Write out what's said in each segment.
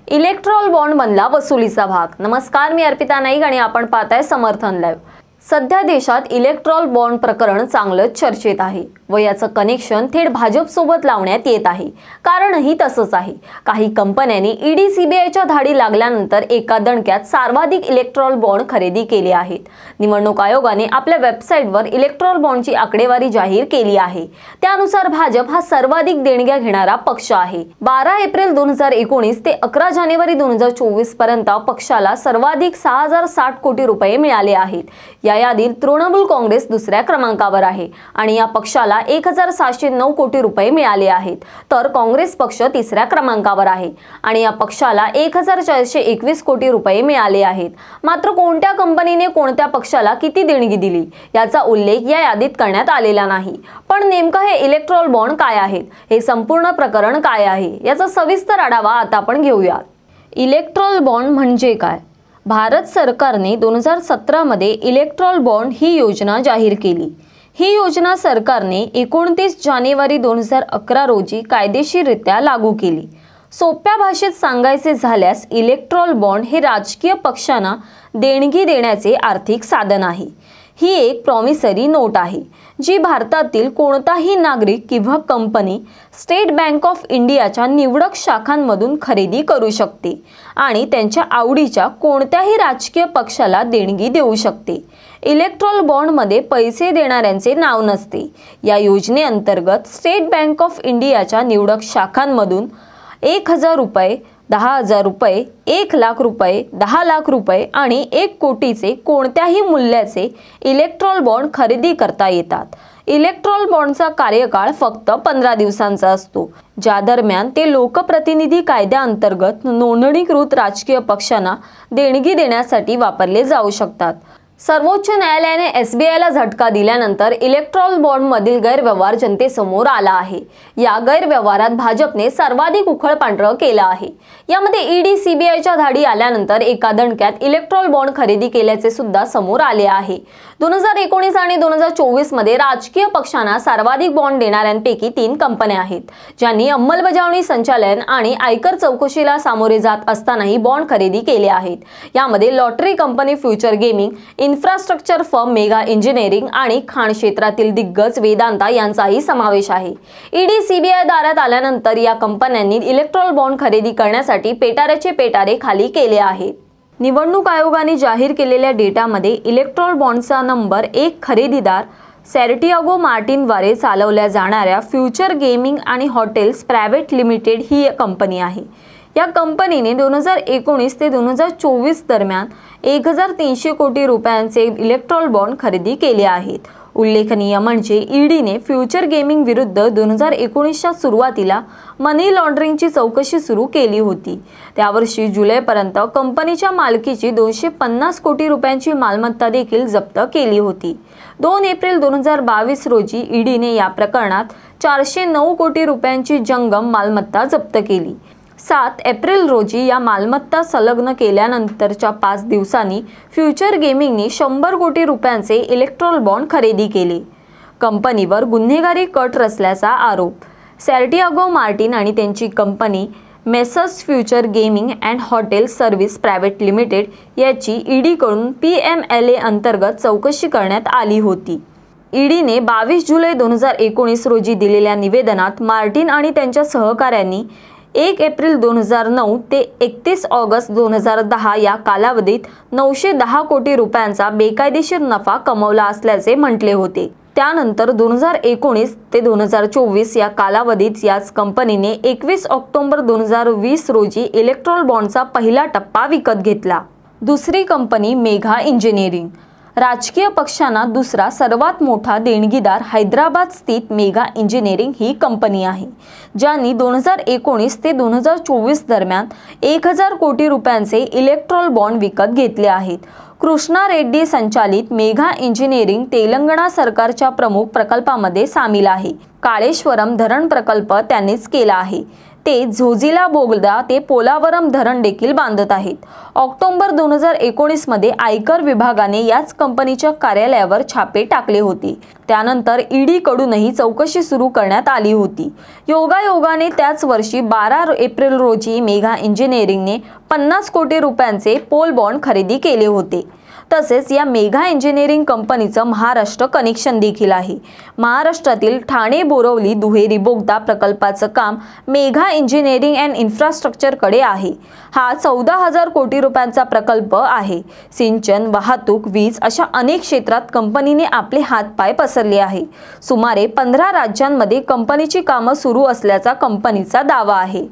Electral bond बनला वसुलीचा भाग। नमस्कार, मी अर्पिता नाईक आणि आपण पाहताय समर्थन लाईव्ह। सध्या देशात इलेक्ट्रॉल बॉन्ड प्रकरण चांगलंच चर्चेत आहे व याचं कनेक्शन थेट भाजप सोबत लावण्यात येत आहे। कारणही तसंच आहे। काही कंपन्यांनी ईडी सीबीआयच्या धाडी लागल्यानंतर एका दणक्यात सर्वाधिक इलेक्ट्रॉल बॉन्ड खरेदी केले आहेत। निवडणूक आयोगाने आपल्या वेबसाईटवर इलेक्ट्रॉल बॉन्डची आकडेवारी जाहीर केली आहे। त्यानुसार भाजप हा सर्वाधिक देणग्या घेणारा पक्ष आहे। 12 एप्रिल 2019 ते 11 जानेवारी 2024 पर्यंत पक्षाला सर्वाधिक 6060 कोटी रुपये मिळाले आहेत। या यादीत तृणमूल काँग्रेस दुसऱ्या क्रमांकावर आहे आणि या पक्षाला 1709 कोटी रुपये मिळाले आहेत, तर काँग्रेस पक्ष तिसऱ्या क्रमांकावर आहे आणि या पक्षाला 1421 कोटी रुपये मिळाले आहेत। मात्र कोणत्या कंपनीने कोणत्या पक्षाला किती देणगी दिली याचा उल्लेख या यादीत करण्यात आलेला नाही। पण नेमकं हे इलेक्ट्रॉल बॉन्ड काय आहेत, हे संपूर्ण प्रकरण काय आहे याचा सविस्तर आढावा आता आपण घेऊया। इलेक्ट्रॉल बॉन्ड म्हणजे काय? भारत सरकारने 2017 मध्ये इलेक्ट्रॉल बॉन्ड ही योजना जाहीर केली। ही योजना सरकारने 29 जानेवारी 2011 रोजी कायदेशीररित्या लागू केली। सोप्या भाषेत सांगायचे झाल्यास इलेक्ट्रॉल बॉन्ड हे राजकीय पक्षांना देणगी देण्याचे आर्थिक साधन आहे। ही एक प्रॉमिसरी नोट आहे जी भारतातील कोणताही नागरिक किंवा कंपनी स्टेट बँक ऑफ इंडियाच्या निवडक शाखांमधून खरेदी करू शकते आणि त्यांच्या आवडीच्या कोणत्याही राजकीय पक्षाला देणगी देऊ शकते। इलेक्ट्रॉल बॉन्डमध्ये पैसे देणाऱ्यांचे नाव नसते। या योजनेअंतर्गत स्टेट बँक ऑफ इंडियाच्या निवडक शाखांमधून 1000 रुपये, 10,000 रुपये, 1 लाख रुपये, 10 लाख रुपये आणि 1 कोटीचे कोणत्याही मूल्याचे इलेक्ट्रॉल बॉन्ड खरेदी करता येतात। इलेक्ट्रॉल बॉन्डचा कार्यकाळ फक्त 15 दिवसांचा असतो, ज्या दरम्यान ते लोकप्रतिनिधी कायद्याअंतर्गत नोंदणीकृत राजकीय पक्षांना देणगी देण्यासाठी वापरले जाऊ शकतात। सर्वोच्च न्यायालयाने एसबीआयला झटका दिल्यानंतर इलेक्ट्रॉल बॉन्डमधील गैरव्यवहार जनतेसमोर आला आहे। या गैरव्यवहारात भाजपने सर्वाधिक उखळपांढरं केलं आहे। यामध्ये ईडी सीबीआयच्या धाडी आल्यानंतर एका दणक्यात इलेक्ट्रॉल बॉन्ड खरेदी केल्याचे सुद्धा समोर आले आहे। 2019 आणि 2024 मध्ये राजकीय पक्षांना सर्वाधिक बॉन्ड देणाऱ्यांपैकी 3 कंपन्या आहेत, ज्यांनी अंमलबजावणी संचालन आणि आयकर चौकशीला सामोरे जात असतानाही बॉन्ड खरेदी केले आहेत। यामध्ये lottery company future gaming, infrastructure firm mega engineering आणि खाण क्षेत्रातील दिग्गज वेदांता यांचाही समावेश आहे। ईडी सीबीआय दारात आल्यानंतर या कंपन्यांनी इलेक्ट्रॉल बॉन्ड खरेदी करण्यासाठी पेटाऱ्याचे पेटारे खाली केले आहेत। निवडणूक आयोगाने जाहीर केलेल्या डेटामध्ये इलेक्ट्रॉल बॉन्डचा नंबर 1 खरेदीदार सॅंटियागो मार्टिनद्वारे चालवल्या जाणाऱ्या फ्युचर गेमिंग आणि हॉटेल्स प्रायव्हेट लिमिटेड ही कंपनी आहे। या कंपनीने 2019 ते 2024 दरम्यान 1300 कोटी रुपयांचे इलेक्ट्रॉल बॉन्ड खरेदी केले आहेत। उल्लेखनीय म्हणजे ईडीने फ्युचर गेमिंग विरुद्ध 2019च्या सुरुवातीला मनी लॉन्ड्रिंगची चौकशी सुरू केली होती। त्यावर्षी जुलैपर्यंत कंपनीच्या मालकीची 250 कोटी रुपयांची मालमत्ता देखील जप्त केली होती। 2 एप्रिल 2022 रोजी ईडीने या प्रकरणात 409 कोटी रुपयांची जंगम मालमत्ता जप्त केली। 7 एप्रिल रोजी या मालमत्ता संलग्न केल्यानंतरच्या 5 दिवसांनी फ्युचर गेमिंगने 100 कोटी रुपयांचे इलेक्ट्रॉल बॉन्ड खरेदी केले। कंपनीवर गुन्हेगारी कट रचल्याचा आरोप। सॅंटियागो मार्टिन आणि त्यांची company messrs future gaming and hotel service private limited याची ईडीकडून PMLA अंतर्गत चौकशी करण्यात आली होती। ईडीने 22 जुलै 2019 रोजी दिलेल्या निवेदनात मार्टिन आणि त्यांच्या सहकाऱ्यांनी 1 एप्रिल 2009 ते 31 ऑगस्ट 2010 या कालावधीत 910 कोटी रुपयांचा बेकायदेशीर नफा कमवला असल्याचे म्हटले होते। त्यानंतर 2019 ते 2024 या कालावधीत याच कंपनीने 21 ऑक्टोबर 2020 रोजी इलेक्ट्रॉल बॉन्डचा पहिला टप्पा विकत घेतला। दुसरी कंपनी मेगा इंजिनिअरिंग। राजकीय पक्षांना दुसरा सर्वात मोठा देणगीदार हैदराबाद स्थित मेगा इंजिनिअरिंग ही कंपनी आहे, ज्यांनी 2019 ते 2024 दरम्यान 1000 कोटी रुपयांचे इलेक्ट्रॉल बॉन्ड विकत घेतले आहेत। कृष्णा रेड्डी संचालित मेगा इंजिनिअरिंग तेलंगणा सरकारच्या प्रमुख प्रकल्पामध्ये सामील आहे। काळेश्वरम धरण प्रकल्प त्यांनीच केला आहे। ते झोजिला बोगदा ते पोलावरम धरण देखील बांधत आहेत. ऑक्टोबर 2019 मध्ये आयकर विभागाने याच कंपनीच्या कार्यालयावर छापे टाकले होते. त्यानंतर ईडी कडूनही चौकशी सुरू करण्यात आली होती. योगायोगाने त्याच वर्षी 12 एप्रिल रोजी मेघा इंजिनिअरिंगने 50 कोटी रुपयांचे पोल बॉन्ड खरेदी केले होते. तसेच या मेघा इंजिनिअरिंग कंपनीचं महाराष्ट्र कनेक्शन देखील आहे. महाराष्ट्रातील ठाणे बोरवली दुहेरी बोगदा प्रकल्पाचं काम मेघा इंजिनिअरिंग अँड इन्फ्रास्ट्रक्चरकडे आहे. हा 14,000 कोटी रुपयांचा प्रकल्प आहे. सिंचन, वाहतूक, वीज अशा अनेक क्षेत्रात कंपनीने आपले हातपाय पसरले आहे. सुमारे 15 राज्यांमध्ये कंपनीची कामं सुरू असल्याचा कंपनीचा दावा आहे.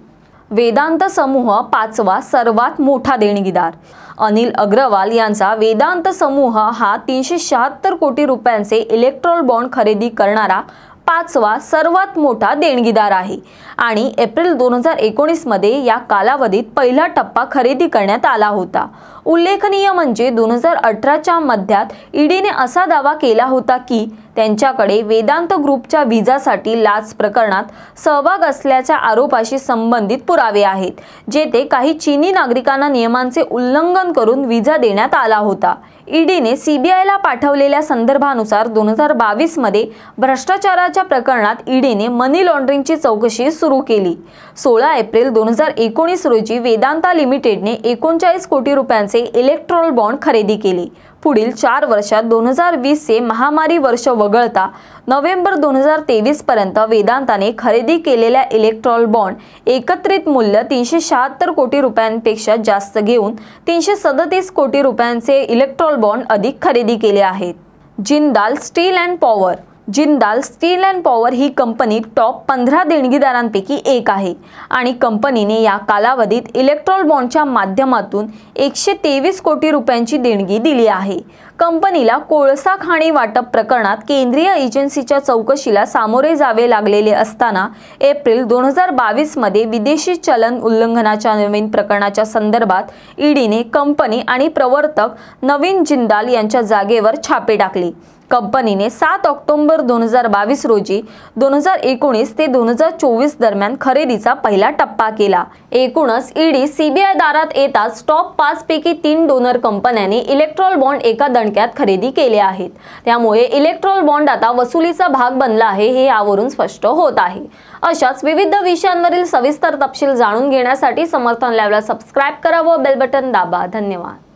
वेदांत समूह 5वा सर्वात मोठा देणगीदार. अनिल अग्रवाल यांचा वेदांत समूह हा 376 कोटी रुपयांचे इलेक्ट्रॉल बॉन्ड खरेदी करणारा 5वा सर्वात मोठा देणगीदार आहे आणि एप्रिल 2019 मध्ये या कालावधीत पहिला टप्पा खरेदी करण्यात आला होता. उल्लेखनीय म्हणजे 2018च्या मध्यात ईडीने असा दावा केला होता की त्यांच्याकडे वेदांत ग्रुपच्या व्हिसासाठी लाच प्रकरणात सहभाग असल्याच्या आरोपाशी संबंधित पुरावे आहेत, जेथे काही चीनी नागरिकांना नियमांचे उल्लंघन करून व्हिसा देण्यात आला होता. ईडीने सीबीआयला पाठवलेल्या संदर्भानुसार 2022 मध्ये भ्रष्टाचाराच्या प्रकरणात ईडीने मनी लॉन्ड्रिंगची चौकशी सुरू केली. 16 एप्रिल 2019 रोजी वेदांता लिमिटेडने 39 कोटी रुपयांचे इलेक्ट्रॉल बॉन्ड खरेदी केले. पुढील 4 वर्षात 2020 चे महामारी वर्ष वगळता नोव्हेंबर 2023 पर्यंत वेदांताने खरेदी केलेल्या इलेक्ट्रॉल बॉन्ड एकत्रित मूल्य 376 कोटी रुपयांपेक्षा जास्त घेऊन 337 कोटी रुपयांचे इलेक्ट्रॉल बॉन्ड अधिक खरेदी केले आहेत. Jindal steel and power. Jindal steel and power he company top 15 देणगीदारांपैकी एक आहे आणि कंपनीने या कालावधीत इलेक्ट्रॉल बॉन्डच्या माध्यमातून 123 कोटी रुपयांची देणगी दिली आहे. कंपनीला कोळसा खाणी वाटप प्रकरणात केंद्रीय एजन्सीच्या चौकशीला सामोरे जावे लागलेले असताना एप्रिल 2022 मध्ये विदेशी चलन उल्लंघनाच्या नवीन प्रकरणाच्या संदर्भात ईडीने कंपनी आणि प्रवर्तक नवीन जिंदाल यांच्या जागेवर छापे टाकले. कंपनीने 7 ऑक्टोबर 2022 रोजी 2019 ते 2024 दरम्यान खरेदीचा पहिला टप्पा केला. एकूणच ईडी सीबीआय दारात येताच टॉप 5 पैकी 3 डोनर कंपन्यांनी इलेक्ट्रॉल बॉन्ड एका दणक्यात खरेदी केले आहेत. त्यामुळे इलेक्ट्रॉल बॉन्ड आता वसुलीचा भाग बनला आहे हे यावरून स्पष्ट होत आहे. अशाच विविध विषयांवरील सविस्तर तपशील जाणून घेण्यासाठी समर्थन लाईव्हला सबस्क्राइब करा व बेल बटन दाबा. धन्यवाद.